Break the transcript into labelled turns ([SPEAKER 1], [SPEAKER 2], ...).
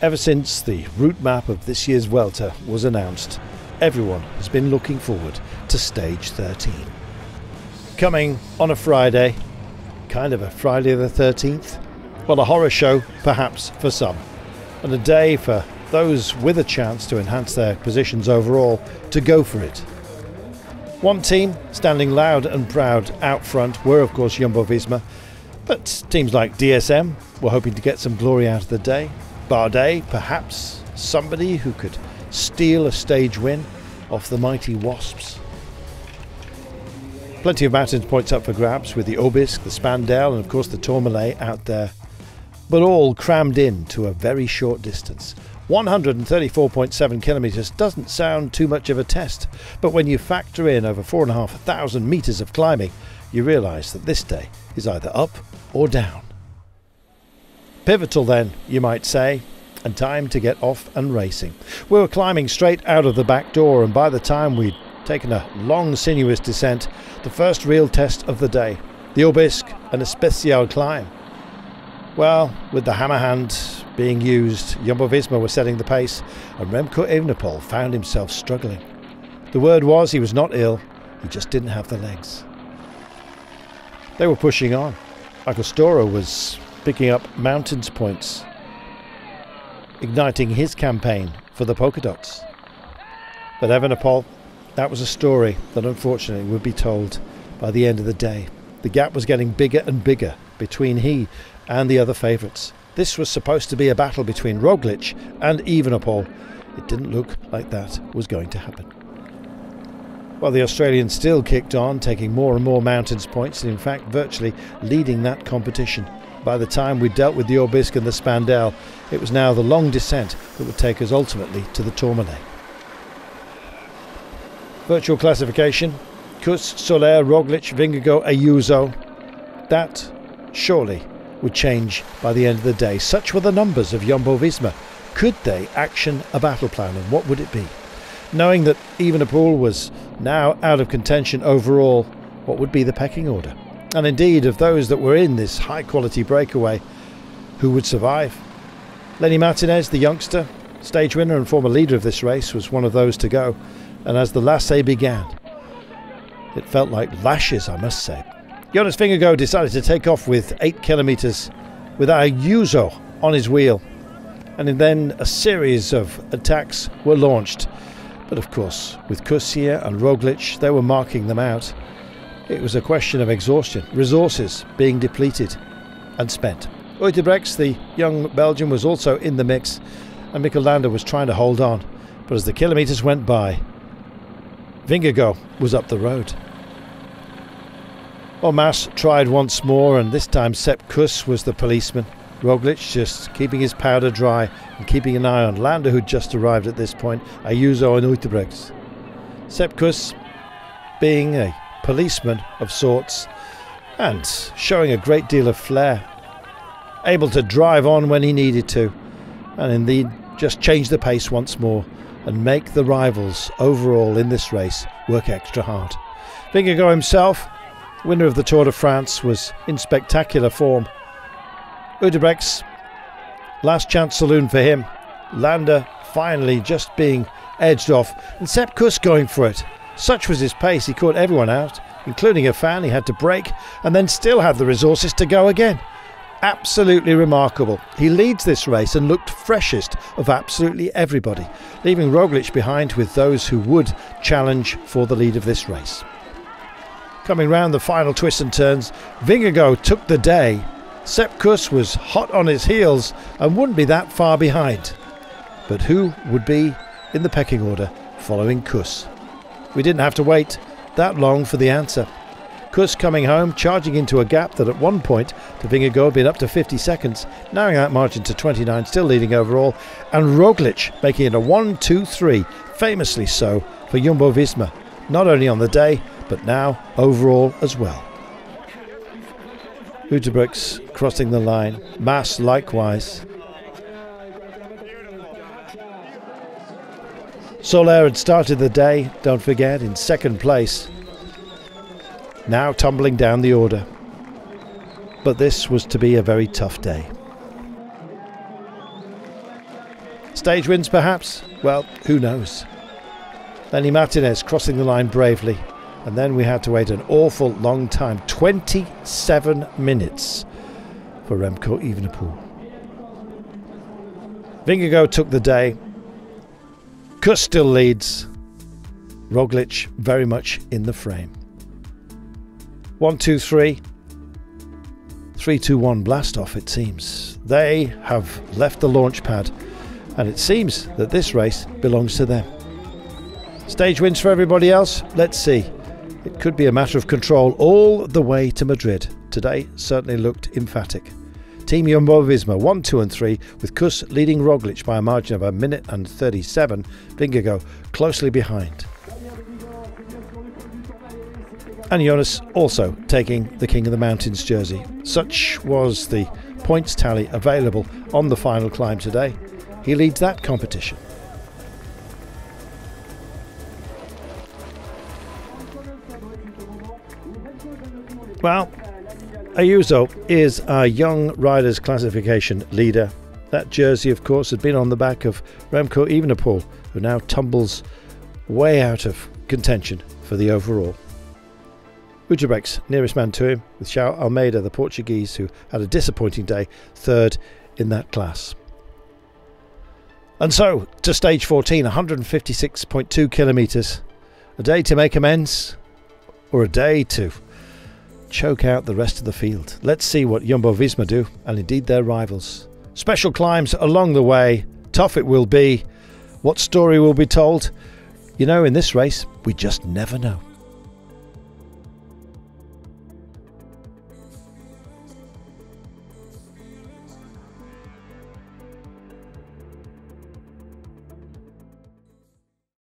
[SPEAKER 1] Ever since the route map of this year's Vuelta was announced, everyone has been looking forward to stage 13. Coming on a Friday, kind of a Friday the 13th, well, a horror show perhaps for some, and a day for those with a chance to enhance their positions overall to go for it. One team standing loud and proud out front were of course Jumbo-Visma, but teams like DSM were hoping to get some glory out of the day. Bardet, perhaps somebody who could steal a stage win off the mighty Wasps. Plenty of mountains points up for grabs with the Aubisque, the Spandell and of course the Tourmalet out there, but all crammed in to a very short distance. 134.7 kilometres doesn't sound too much of a test, but when you factor in over 4,500 metres of climbing, you realise that this day is either up or down. Pivotal then, you might say, and time to get off and racing. We were climbing straight out of the back door, and by the time we'd taken a long sinuous descent, the first real test of the day, the Aubisque and a Special climb. Well, with the hammer hand being used, Jumbo-Visma were setting the pace, and Remco Evenepoel found himself struggling. The word was he was not ill, he just didn't have the legs. They were pushing on. Agostoro was picking up mountains points, igniting his campaign for the polka dots. But Evenepoel, that was a story that unfortunately would be told by the end of the day. The gap was getting bigger and bigger between he and the other favourites. This was supposed to be a battle between Roglic and Evenepoel. It didn't look like that was going to happen. Well, the Australian still kicked on, taking more and more mountains points, and in fact virtually leading that competition. By the time we dealt with the Aubisque and the Spandell, it was now the long descent that would take us ultimately to the Tourmalet. Virtual classification: Kuss, Soler, Roglic, Vingegaard, Ayuso. That surely would change by the end of the day. Such were the numbers of Jumbo-Visma. Could they action a battle plan, and what would it be? Knowing that Evenepoel was now out of contention overall, what would be the pecking order? And indeed, of those that were in this high-quality breakaway, who would survive? Lenny Martinez, the youngster, stage winner and former leader of this race, was one of those to go. And as the lassé began, it felt like lashes, I must say. Jonas Vingegaard decided to take off with 8 kilometres with Ayuso on his wheel. And then a series of attacks were launched. But of course, with Kuss here and Roglic, they were marking them out. It was a question of exhaustion, resources being depleted and spent. Uijtdebrechts, the young Belgian, was also in the mix, and Mikkel Landa was trying to hold on. But as the kilometres went by, Vingegaard was up the road. Mas tried once more, and this time Sepp Kuss was the policeman. Roglic just keeping his powder dry and keeping an eye on Landa, who'd just arrived at this point, Ayuso and Uijtdebrechts. Sepp Kuss being a policeman of sorts and showing a great deal of flair, able to drive on when he needed to, and indeed just change the pace once more and make the rivals overall in this race work extra hard. Vingegaard himself, winner of the Tour de France, was in spectacular form. Uijtdebrechts, last chance saloon for him. Landa finally just being edged off, and Sepp Kuss going for it. Such was his pace, he caught everyone out, including a fan. He had to brake and then still had the resources to go again. Absolutely remarkable. He leads this race and looked freshest of absolutely everybody, leaving Roglic behind with those who would challenge for the lead of this race. Coming round the final twists and turns, Vingegaard took the day. Sepp Kuss was hot on his heels and wouldn't be that far behind. But who would be in the pecking order following Kuss? We didn't have to wait that long for the answer. Kuss coming home, charging into a gap that at one point to Vingegaard had been up to 50 seconds, narrowing that margin to 29, still leading overall, and Roglic making it a 1-2-3, famously so for Jumbo-Visma, not only on the day, but now overall as well. Uijtdebrechts crossing the line, Mas likewise. Soler had started the day, don't forget, in second place. Now tumbling down the order. But this was to be a very tough day. Stage wins perhaps? Well, who knows? Lenny Martinez crossing the line bravely, and then we had to wait an awful long time, 27 minutes for Remco Evenepoel. Vingegaard took the day. Kuss still leads. Roglic very much in the frame. 1, 2, 3. 3, 2, 1 blast off, it seems. They have left the launch pad, and it seems that this race belongs to them. Stage wins for everybody else? Let's see. It could be a matter of control all the way to Madrid. Today certainly looked emphatic. Team Jumbo-Visma 1, 2 and 3, with Kuss leading Roglic by a margin of 1 minute and 37. Vingegaard closely behind. And Jonas also taking the King of the Mountains jersey. Such was the points tally available on the final climb today. He leads that competition. Well, Ayuso is our young riders classification leader. That jersey, of course, had been on the back of Remco Evenepoel, who now tumbles way out of contention for the overall. Utrecht, nearest man to him, with João Almeida, the Portuguese, who had a disappointing day, third in that class. And so, to stage 14, 156.2 kilometres. A day to make amends, or a day to choke out the rest of the field. Let's see what Jumbo-Visma do, and indeed their rivals. Special climbs along the way. Tough it will be. What story will be told? You know, in this race, we just never know.